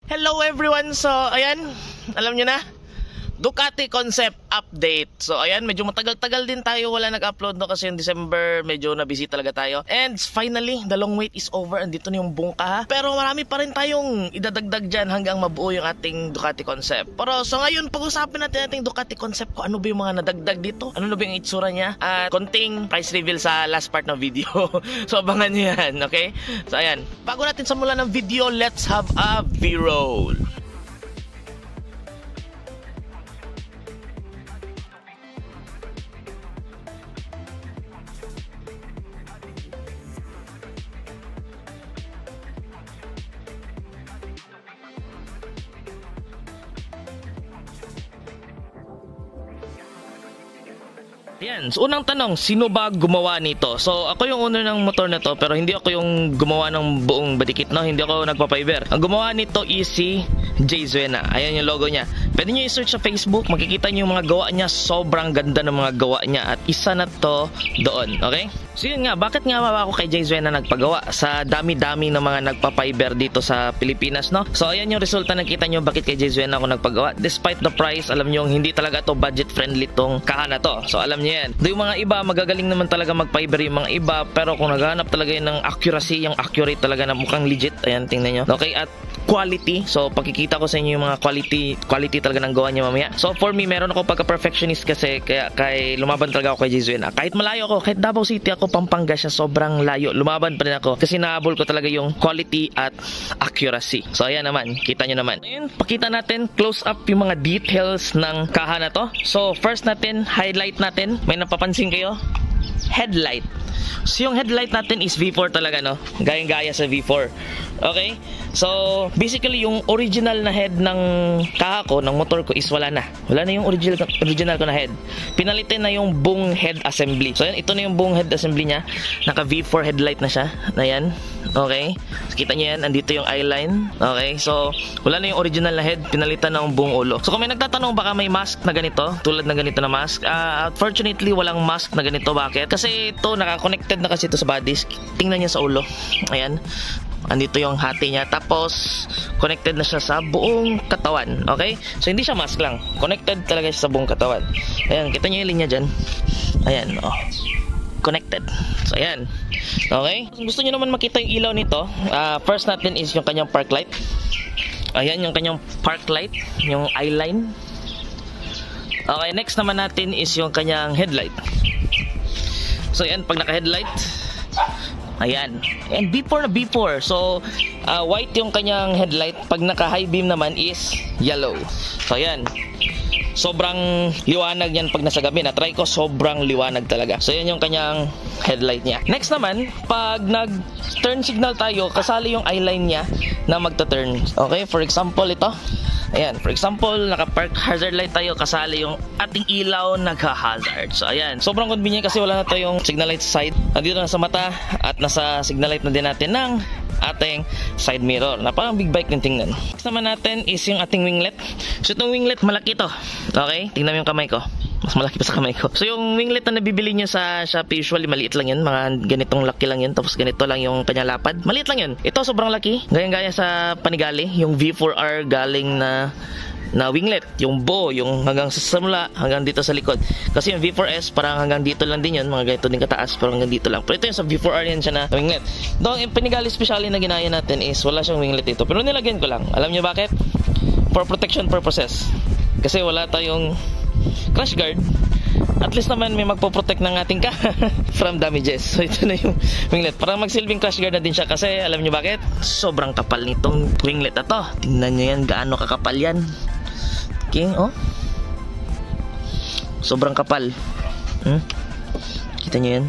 Hello everyone! So, ayan, alam nyo na, Ducati concept update. So, ayan, medyo matagal-tagal din tayo wala nag-upload no kasi yung December medyo na-busy talaga tayo. And finally, the long wait is over. Andito na yung bungka ha. Pero marami pa rin tayong idadagdag dyan hanggang mabuo yung ating Ducati concept. Pero so ngayon, pag-usapin natin ating Ducati concept kung ano ba yung mga nadagdag dito. Ano na ba yung itsura niya. At konting price reveal sa last part ng video. So, abangan nyo yan, okay? So, ayan. Bago natin simulan ng video, let's have a V-roll. Yan, so unang tanong, sino ba gumawa nito? So ako yung owner ng motor na to, pero hindi ako yung gumawa ng buong badikit, no? Hindi ako nagpa-fiber. Ang gumawa nito is si Jay Zuena. Ayan yung logo niya. Pwede nyo i-search sa Facebook, makikita nyo yung mga gawa niya. Sobrang ganda ng mga gawa niya at isa na to doon, okay? So yun nga, bakit nga ako kay Jay Zuena nagpagawa sa dami-dami ng mga nagpa-fiber dito sa Pilipinas, no? So ayan yung resulta, nakita nyo bakit kay Jay Zuena ako nagpagawa. Despite the price, alam nyo hindi talaga to budget friendly tong kaha na to. So alam nyo yan. Yung mga iba, magagaling naman talaga mag-fiber yung mga iba, pero kung naghahanap talaga yun ng accuracy, yung accurate talaga na mukhang legit, ayan, tingnan nyo. Okay, at quality. So pakikita ko sa inyo yung mga quality talaga ng gawa niya mamaya. So for me, meron ako pagka-perfectionist kasi kaya lumaban talaga ako kay Jay Zuena. Kahit malayo ako, kahit Davao City ako, Pampanga siya, sobrang layo. Lumaban pa rin ako kasi nahabol ko talaga yung quality at accuracy. So ayan naman, kita nyo naman. Ngayon, pakita natin close up yung mga details ng kaha na to. So first natin, highlight natin. May napapansin kayo? Headlight. So yung headlight natin is V4 talaga, no? Gayang-gaya sa V4. Okay? So basically yung original na head ng kaha ko, ng motor ko is wala na. Wala na yung original ko na head. Pinalitin na yung buong head assembly. So yan, ito na yung buong head assembly niya. Naka V4 headlight na siya. Na yan. Okay? So, kita nyo yan, andito yung eyeline. Okay? So wala na yung original na head, pinalitan na yung buong ulo. So kung may nagtatanong baka may mask na ganito, tulad na ganito na mask, unfortunately walang mask na ganito. Bakit? Kasi ito, naka-connected na kasi ito sa bodies. Tingnan niya sa ulo. Ayan. Andito yung hati niya. Tapos, connected na siya sa buong katawan. Okay? So, hindi siya mask lang. Connected talaga siya sa buong katawan. Ayan. Kita niyo yung linya dyan. Ayan. Oh. Connected. So, ayan. Okay? Kung gusto niyo naman makita yung ilaw nito, first natin is yung kanyang park light. Ayan yung kanyang park light. Yung eyeline. Okay. Next naman natin is yung kanyang headlight. So, ayan. Pag naka-headlight, ayan. And B4 na B4. So, white yung kanyang headlight. Pag naka-high beam naman is yellow. So, ayan. Sobrang liwanag yan pag nasa gabi. Na-try ko, sobrang liwanag talaga. So, yan yung kanyang headlight niya. Next naman, pag nag-turn signal tayo, kasali yung eyeline niya na magta-turn. Okay, for example, ito. Ayan, for example, naka-park hazard light tayo, kasali yung ating ilaw nagha-hazard. So, ayan. Sobrang convenient kasi wala na tayong signal light side. Nandito na sa mata at nasa signal light na din natin ng ating side mirror. Na parang big bike din tingnan. Next naman natin is yung ating winglet. So, itong winglet, malaki to. Okay? Tingnan mo yung kamay ko. Mas malaki pa sa kamay ko. So, yung winglet na nabibili nyo sa Shopee, usually maliit lang yun. Mga ganitong laki lang yun. Tapos ganito lang yung kanyang lapad. Maliit lang yun. Ito, sobrang laki. Gayang-gaya sa Panigale. Yung V4R galing na winglet. Yung bow, yung hanggang sa simula, hanggang dito sa likod. Kasi yung V4S, parang hanggang dito lang din yun. Mga ganito din kataas, parang hanggang dito lang. Pero ito yung sa V4R yan siya na winglet. Doon, yung Panigale specially na ginaya natin is wala siyang winglet dito. Pero nilagyan ko lang. Alam nyo bakit? For protection purposes. Kasi wala tayong crash guard, at least naman may magpo-protect ng ating from damages. So ito na yung winglet. Parang magsilbing crash guard na din siya kasi alam nyo bakit? Sobrang kapal nitong winglet na to. Tingnan nyo yan, gaano kakapal yan. Okay, oh. Sobrang kapal. Kita nyo yan.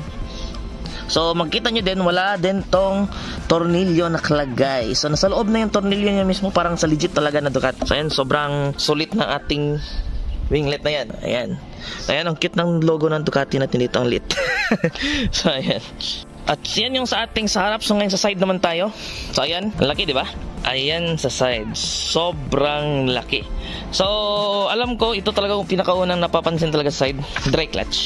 So magkita nyo din, wala din tong tornilyo nakalagay. So nasa loob na yung tornilyo niya mismo, parang sa legit talaga na Ducati. So ayan, sobrang sulit ng ating winglet na yan. Ayan. Ayan, ang cute ng logo ng Ducati natin dito, ang lit. So, ayan. At yan yung sa ating sa harap. So, ngayon sa side naman tayo. So, ayan. Ang laki, di ba? Ayan sa side. Sobrang laki. So, alam ko, ito talaga yung pinakaunang napapansin talaga sa side. Dry clutch.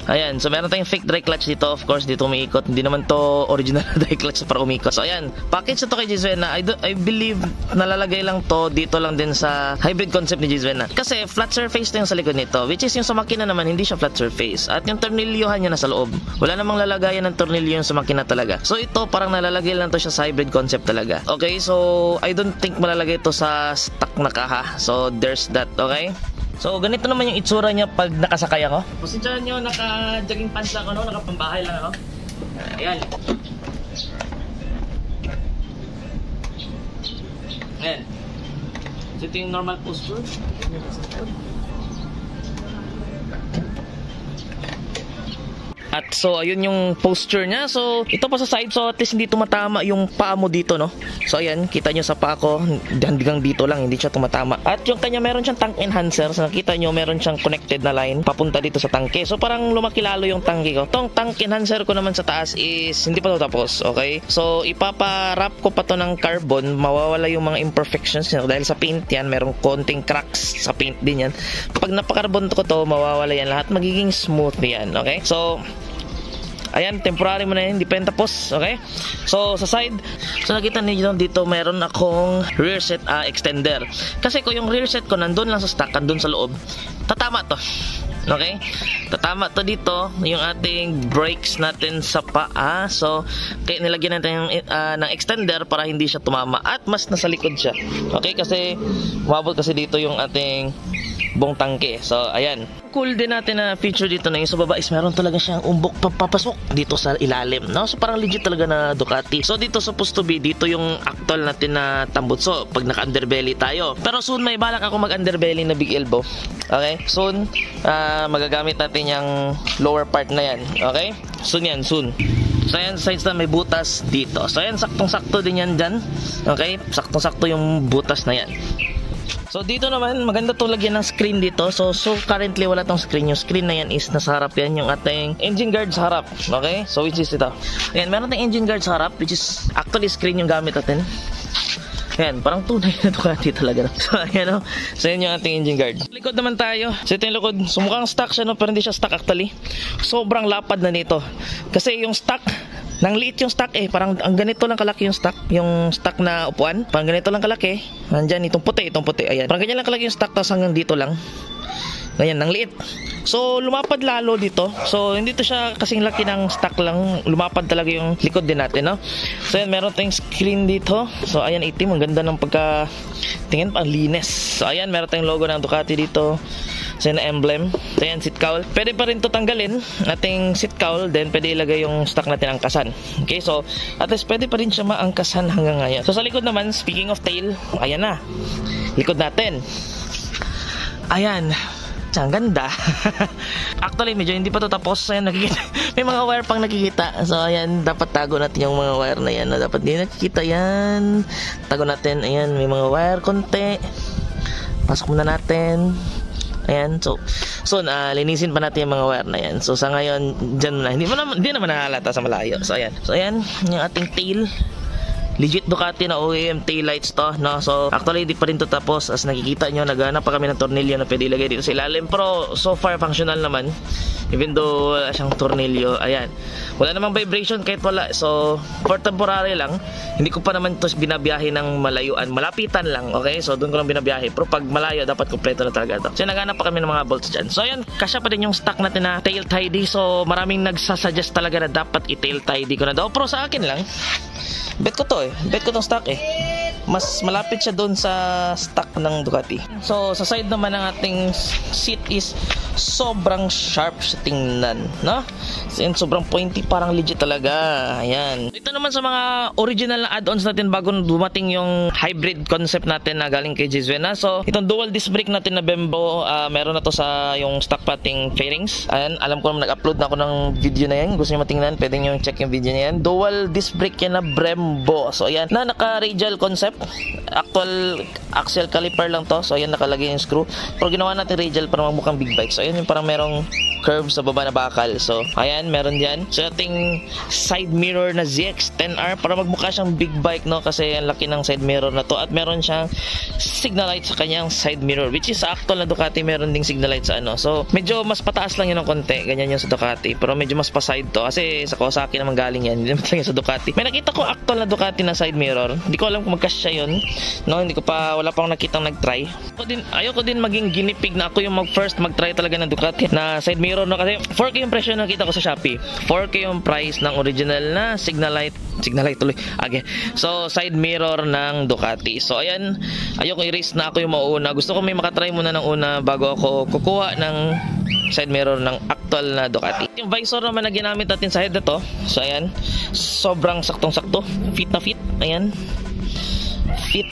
Ayan, so meron tayong fake dry clutch dito. Of course, dito umiikot. Hindi naman to original dry clutch para umikot. So ayan, package na to kay Jizwena. I believe nalalagay lang to dito lang din sa hybrid concept ni Jizwena. Kasi flat surface to yung sa likod nito, which is yung sa makina naman hindi siya flat surface. At yung tornilyohan niya nasa loob. Wala namang lalagayan ng tornilyo yung sa makina talaga. So ito parang nalalagay lang to siya sa hybrid concept talaga. Okay, so I don't think malalagay to sa stock na kaha. So there's that, okay? So ganito naman yung itsura niya pag nakasakay ako. Pasensyahan nyo, naka-jogging pants lang ako, nakapambahay lang ako. Ayan. Ayan. So ito yung normal posture. At so ayun yung posture niya. So ito pa sa side, so at least hindi tumatama yung paa mo dito, no? So ayan, kita nyo sa paa ko, hanggang dito lang, hindi siya tumatama. At yung kanya meron siyang tank enhancer. So nakita nyo meron siyang connected na line papunta dito sa tangke. So parang lumaki lalo yung tangke ko. Tong tank enhancer ko naman sa taas is hindi pa to tapos, okay? So ipapa-wrap ko pa to ng carbon, mawawala yung mga imperfections dahil sa paint yan, merong konting cracks sa paint din yan. Pag napakarbon ko to, mawawala yan lahat, magiging smooth yan, okay? So ayan, temporary mo na yan, hindi pa yan tapos, okay? So, sa side, so nakita niyo dito, meron akong rear set extender. Kasi kung yung rear set ko nandun lang sa stock, nandun sa loob, tatama to. Okay? Tatama to dito, yung ating brakes natin sa paa. So, kaya nilagyan natin yung, ng extender para hindi siya tumama. At mas nasa likod siya. Okay? Kasi, umabot kasi dito yung ating buong tangke. So, ayan. Cool din natin na feature dito na yung sa baba is meron talaga siyang umbok papasok dito sa ilalim, no? So parang legit talaga na Ducati. So dito supposed to be, dito yung actual natin na tambutso pag naka-underbelly tayo. Pero soon may balak ako mag-underbelly na big elbow. Okay? Soon, magagamit natin yung lower part na yan. Okay? Soon yan, soon. So ayan, sides na may butas dito. So ayan, saktong-sakto din yan dyan. Okay? Saktong-sakto yung butas na yan. So dito naman, maganda to lagyan ng screen dito. So currently wala tong screen. Yung screen na yan is nasa harap yan. Yung ating engine guard sa harap. Okay? So which is ito. Ayan, meron tayong engine guard sa harap, which is actually screen yung gamit natin. Ayan, parang tunay na Ducati talaga. So ayan o. So yun yung ating engine guard. Likod naman tayo. So ito yung likod. So mukhang stock siya, no? Pero hindi siya stock actually. Sobrang lapad na nito. Kasi yung stock, nang liit yung stock parang ang ganito lang kalaki yung stock na upuan, parang ganito lang kalaki. Nandyan itong puti, ayan. Parang ganyan lang kalaki yung stock, tapos hanggang dito lang. Ganyan, nang liit. So lumapad lalo dito. So hindi to siya kasing laki ng stock lang, lumapad talaga yung likod din natin, no? So ayan, meron tayong screen dito. So ayan, itim, ang ganda ng pagka tingin pa, linis. So ayan, meron tayong logo ng Ducati dito. So yun na emblem. So yan, seat cowl. Pwede pa rin to tanggalin, ating seat cowl. Then pwede ilagay yung stock natin angkasan. Okay, so at least pwede pa rin siya maangkasan hanggang ngayon. So sa likod naman, speaking of tail, ayan na, likod natin. Ayan, ang ganda. Actually medyo hindi pa to tapos. Ayan, nakikita, may mga wire pang nakikita. So ayan, dapat tago natin yung mga wire na yan, na dapat hindi nakikita yan. Tago natin. Ayan, may mga wire konti. Pasok muna natin. Ayan, so linisin pa natin yung mga wire na yan. So sa ngayon, dyan na, hindi naman nahalata sa malayo. So ayan, yung ating tail. Legit Ducati na OEM tail lights to, no? So actually hindi pa rin to tapos. As nakikita nyo, naghanap pa kami ng tornilyo na pwede ilagay dito sa ilalim. Pero so far functional naman, even though wala siyang tornilyo. Ayan, wala namang vibration kahit wala. So for temporary lang, hindi ko pa naman to binabiyahe ng malayuan, malapitan lang. Okay, so doon ko lang binabiyahe. Pero pag malayo, dapat kompleto na talaga to. So naghanap pa kami ng mga bolts dyan. So ayan, kasya pa din yung stock natin na tail tidy. So maraming nagsasuggest talaga na dapat i-tail tidy ko na daw. Pero sa akin lang, bet ko to bet ko tong stock mas malapit siya doon sa stock ng Ducati. So sa side naman ng ating seat is sobrang sharp sa tingnan, no? And sobrang pointy, parang legit talaga. Ayan. Ito naman sa mga original na add-ons natin bago dumating yung hybrid concept natin na galing kay Jizwena. So itong dual disc brake natin na Bembo, meron na to sa yung stock pating fairings. Ayan, alam ko naman nag-upload na ako ng video na yan. Gusto niyo matingnan, pwede niyo check yung video na yan. Dual disc brake yan na Brembo. So ayan, na naka-radial concept. actual axle caliper lang to. So ayan, nakalagay yung screw. Pero ginawa natin radial para magmukhang big bike. So ayan yung parang merong curve sa baba na bakal. So ayan, meron diyan. So ating side mirror na ZX-10R para magmukha siyang big bike, no, kasi ang laki ng side mirror na to. At meron siyang signal light sa kanyang side mirror, which is sa actual na Ducati meron ding signal light sa ano. So medyo mas pataas lang yun ng konti, ganyan yung sa Ducati, pero medyo mas pa-side to kasi sa Kawasaki naman galing yan, hindi naman lang yung sa Ducati. May nakita ko actual na Ducati na side mirror, hindi ko alam kung magkasya yun, no, hindi ko pa, wala pa akong nakitang nag-try. Ayoko din maging ginipig na ako yung first mag-try talaga ng Ducati na side mirror, no, kasi 4K yung presyo na nakita ko sa Shopee, 4K yung price ng original na signal light tuloy. Okay. So side mirror ng Ducati. So ayan, ayoko i-race na ako yung mauna. Gusto ko may makatry muna ng una bago ako kukuha ng side mirror ng actual na Ducati. Yung visor naman na ginamit natin sa head na to. So ayan, sobrang saktong-sakto. Fit na fit. Ayan. Fit.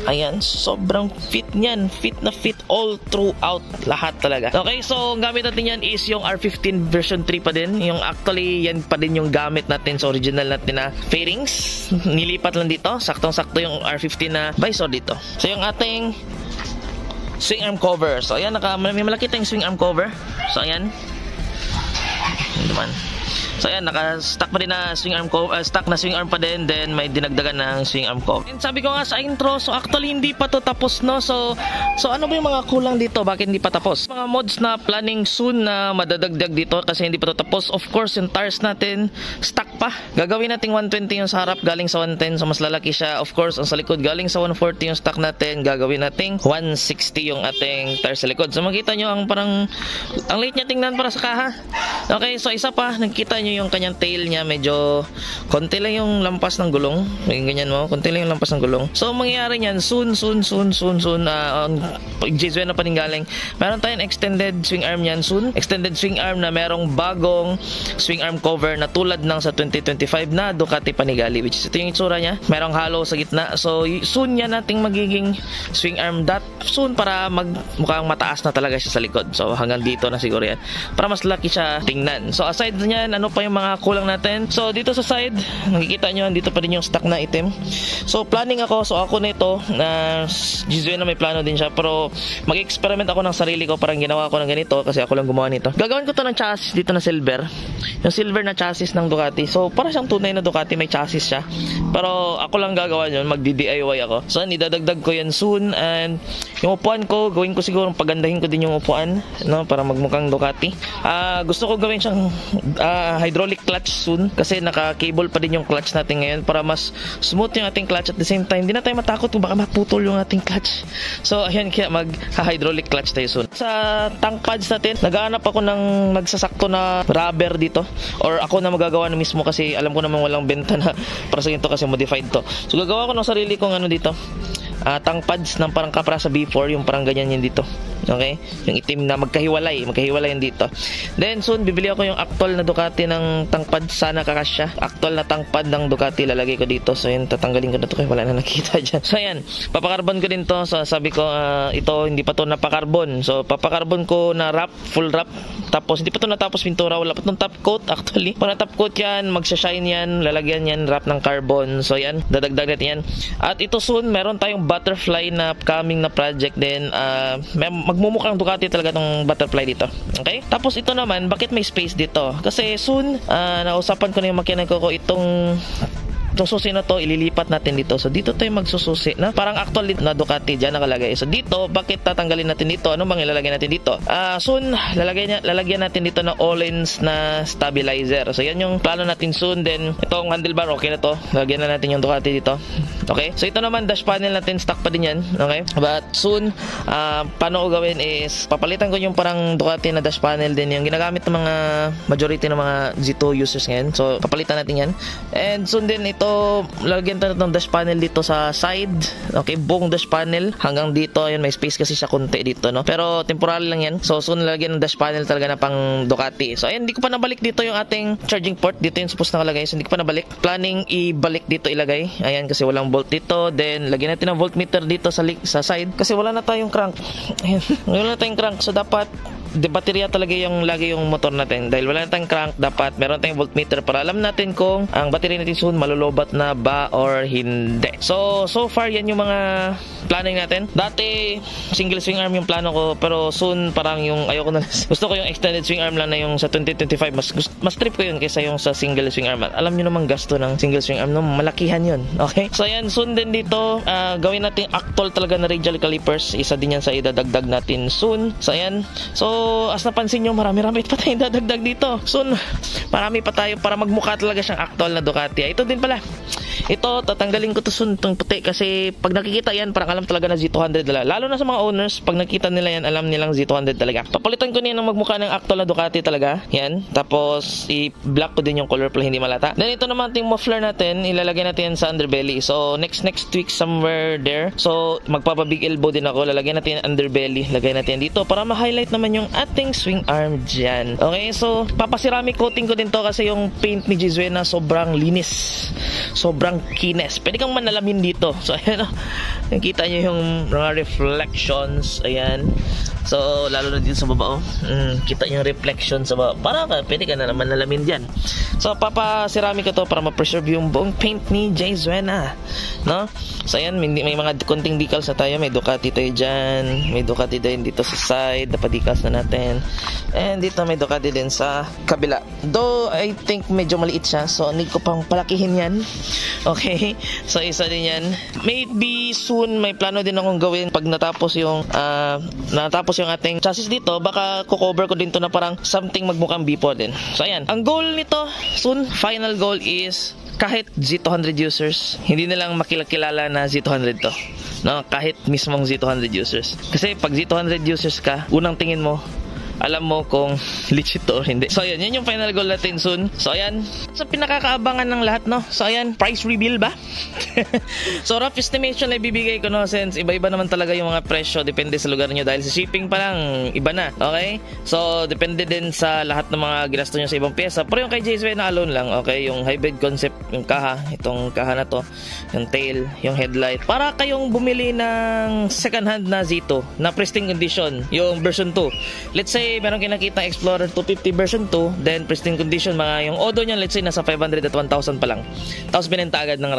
Ayan, sobrang fit niyan. Fit na fit all throughout. Lahat talaga. Okay, so ang gamit natin yan is yung R15 version 3 pa din. Yung actually, yan pa din yung gamit natin sa original natin na fairings. Nilipat lang dito. Saktong-sakto yung R15 na visor dito. So yung ating swing arm cover. So ayan, may malaki tayong swing arm cover. So ayan. Ayan naman. So ayan, naka-stock pa din na swing arm cover, stock na swing arm pa din, then may dinagdagan ng swing arm cover. And sabi ko nga sa intro, so actually hindi pa to tapos, no. So ano ba yung mga kulang dito? Bakit hindi pa tapos? Mga mods na planning soon na madadagdag dito kasi hindi pa to tapos. Of course, yung tires natin stock pa. Gagawin nating 120 yung sa harap, galing sa 110, so mas lalaki siya. Of course, ang sa likod galing sa 140 yung stock natin, gagawin nating 160 yung ating tires sa likod. So makita nyo ang parang ang liit niya tingnan para sa kaha. Okay, so isa pa, nakikita nyo yung kanyang tail niya, medyo konti lang yung lampas ng gulong. May ganyan mo, konti lang yung lampas ng gulong. So mangyayari niyan soon J-Zuena pa din galing. Meron tayong extended swing arm niyan soon. Extended swing arm na merong bagong swing arm cover na tulad ng sa 2025 na Ducati Panigale, which is ito yung itsura niya. Merong hollow sa gitna. So soon yan nating magiging swing arm that soon para mukhang mataas na talaga siya sa likod. So hanggang dito na siguro yan para mas laki siya tingnan. So aside niyan, ano pa yung mga kulang natin? So dito sa side, nakikita nyo, dito pa din yung stock na item. So planning ako, so ako nito na J-Zuena may plano din siya, pero mag-experiment ako ng sarili ko. Parang ginawa ko ng ganito kasi ako lang gumawa nito. Gagawin ko to ng chassis dito na silver, yung silver na chassis ng Ducati. So para siyang tunay na Ducati, may chassis siya, pero ako lang gagawa yun, magdi-DIY ako. So idadagdag ko yan soon. And yung upuan ko, gawin ko siguro, pagandahin ko din yung upuan, no, para magmukhang Ducati. Gusto ko gawin siyang hydraulic clutch soon kasi naka-cable pa din yung clutch natin ngayon para mas smooth yung ating clutch. At the same time, hindi na tayo matakot kung baka maputol yung ating clutch. So ayan, kaya mag-hydraulic clutch tayo soon. Sa tank pads natin, naghahanap ako ng nagsasakto na rubber dito, or ako na magagawa na mismo kasi alam ko naman walang benta na para sa ganito kasi modified to. So gagawa ko ng sarili kong ano dito, tank pads ng parang kapra sa B4, yung parang ganyan yun dito. Okay? Yung itim na magkahiwalay yan dito. Then soon bibili ako yung actual na Ducati ng tank pad, sana kakasya. Actual na tank pad ng Ducati lalagay ko dito. So yun, tatanggalin ko na to kasi wala na nakita dyan. So yan, papakarbon ko din to. So sabi ko, ito hindi pa to napakarbon. So papakarbon ko na wrap, full wrap. Tapos hindi pa to natapos pintura, wala pa tong top coat actually. Pag na-top coat yan, magsashine yan, lalagyan yan wrap ng carbon. So yan, dadagdag natin yan. At ito soon, meron tayong butterfly na coming na project din. Magmumukhang Ducati talaga tong butterfly dito. Okay? Tapos ito naman, bakit may space dito? Kasi soon, nausapan ko na yung makina ko itong susi na to, ililipat natin dito. So dito tayo magsususi na parang actual na Ducati dyan nakalagay. So dito, bakit tatanggalin natin dito? Ano bang ilalagay natin dito? Soon, lalagyan natin dito na Öhlins na stabilizer. So yan yung plano natin soon. Then itong handlebar, okay na to. Lagyan na natin yung Ducati dito. Okay? So ito naman, dash panel natin, stock pa din yan. Okay? But soon, paano ko gawin is, papalitan ko yung parang Ducati na dash panel din, yung ginagamit ng mga majority ng mga Z2 users ngayon. So papalitan natin yan. And soon din ito, lagyan tayo ng dash panel dito sa side. Okay, buong dash panel hanggang dito. Ayun, may space kasi siya konti dito, no? Pero temporary lang yan. So soon lagyan ng dash panel talaga na pang Ducati. So ayun, hindi ko pa nabalik dito yung ating charging port. Dito yung supposed na kalagay. So hindi ko pa nabalik. Planning ibalik dito ilagay. Ayan, kasi walang bolt dito. Then lagyan natin ng voltmeter dito sa side kasi wala na tayong crank. Ayan, wala na tayong crank. So dapat de baterya talaga yung lagi yung motor natin. Dahil wala na tayong crank, dapat meron tayong voltmeter para alam natin kung ang battery natin soon malulobat na ba or hindi. So far yan yung mga planning natin. Dati single swing arm yung plano ko, pero soon parang yung ayoko na. Gusto ko yung extended swing arm lang na yung sa 2025. Mas trip ko yun kaysa yung sa single swing arm. Alam nyo naman gasto ng single swing arm, no? Malakihan yun. Okay? So ayan, soon din dito gawin natin actual talaga na radial calipers. Isa din yan sa idadagdag natin soon. So ayan. So as napansin nyo, marami-rami pa tayong dadagdag dito. Soon, marami pa tayo para magmukha talaga siyang actual na Ducati. Ito din pala. Ito, tatanggalin ko to soon, itong puti, kasi pag nakikita yan, parang alam talaga na Z200 talaga. Lalo na sa mga owners, pag nakita nila yan, alam nilang Z200 talaga. Papalitan ko niyan ng magmukha ng actual na Ducati talaga. Yan. Tapos, i-black ko din yung color para hindi malata. Then, ito naman yung muffler natin, ilalagay natin yan sa underbelly. So, next week, somewhere there. So, magpapa-big elbow din ako. Lalagyan natin yung underbelly. Lagay natin dito para ma-highlight naman yung ating swing arm dyan. Okay, so, papaceramic coating ko din to kasi yung paint ni Jizuena sobrang linis. Sobrang kines. Pwede kang manalamin dito. So, ayan o. Nakita nyo yung mga reflections. Ayan. So, lalo na dito sa baba, oh. Kita yung reflection sa baba. Para ka, pwede ka na naman nalamin dyan. So, papaceramic ko to para ma-preserve yung buong paint ni Jizuena. No? So, ayan. May mga konting decals na tayo. May Ducati tayo dyan. May Ducati din dito sa side. Napadecals na natin. And dito may Ducati din sa kabila. Though, I think medyo maliit siya. So, need ko pang palakihin yan. Okay, so isa din yan. Maybe soon may plano din akong gawin pag natapos yung ating chassis dito. Baka kukover ko din to na parang something magmukhang B4 din. So ayan, ang goal nito soon, final goal is kahit Z200 users, hindi nilang makilala na Z200 to, no? Kahit mismong Z200 users. Kasi pag Z200 users ka, unang tingin mo, alam mo kung legit to or hindi. So ayan, yan yung final goal natin soon. So ayan, sa pinakakaabangan ng lahat, no? So ayan, price reveal ba? So rough estimation na ibibigay ko, no? Since iba-iba naman talaga yung mga presyo, depende sa lugar nyo. Dahil sa shipping pa lang, iba na. Okay? So depende din sa lahat ng mga ginasto nyo sa ibang pyesa. Pero yung kay Jizuena alone lang, okay? Yung hybrid concept, yung kaha, itong kaha na to, yung tail, yung headlight. Para kayong bumili ng second hand na Zito, na pristine condition, yung version 2. Let's say meron kayo nakita Explorer 250 version 2, then pristine condition, mga yung odo niyan, let's say nasa 500 at 1,000 pa lang. Tapos binenta agad ng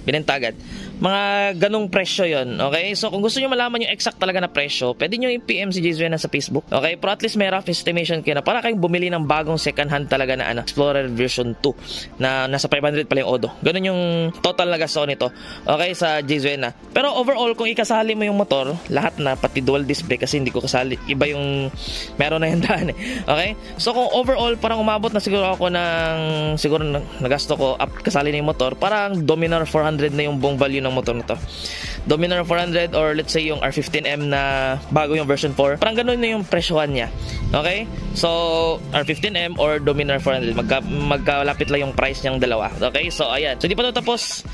binenta agad. Mga ganung presyo yon. Okay? So kung gusto niyo malaman yung exact talaga na presyo, pwede niyo i-PM si Jizuena sa Facebook. Okay? Pero at least may rough estimation kayo na para kayong bumili ng bagong second hand talaga na Explorer version 2 na nasa 500 pala yung odo. Ganun yung total na gasto nito. Okay? Sa Jizuena. Pero overall, kung ikasali mo yung motor, lahat na, pati dual disc brake, kasi hindi ko kasali. Iba yung meron na yung daan eh. Okay? So kung overall, parang umabot na siguro ako siguro nagasto ko up kasali na yung motor, parang Dominar 400 na yung buong value ng motor na to. Dominar 400 or let's say yung R15M na bago yung version 4, parang ganun na yung presyohan niya. Okay? So R15M or Dominar 400, magkalapit lang yung price niyang dalawa. Okay? So ayan. So hindi pa ito tapos,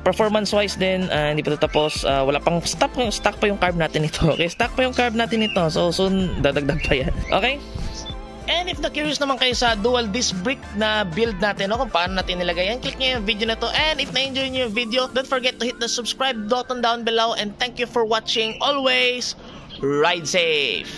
performance wise din, hindi pa ito tapos, wala pang stock pa yung carb natin ito. Okay? Stock pa yung carb natin ito. So soon dadagdag pa yan. Okay? And if na-curious naman kayo sa dual disc brake na build natin, no, kung paano natin nilagay yan, click nyo yung video na to. And if na-enjoy nyo yung video, don't forget to hit the subscribe button down below. And thank you for watching. Always, ride safe!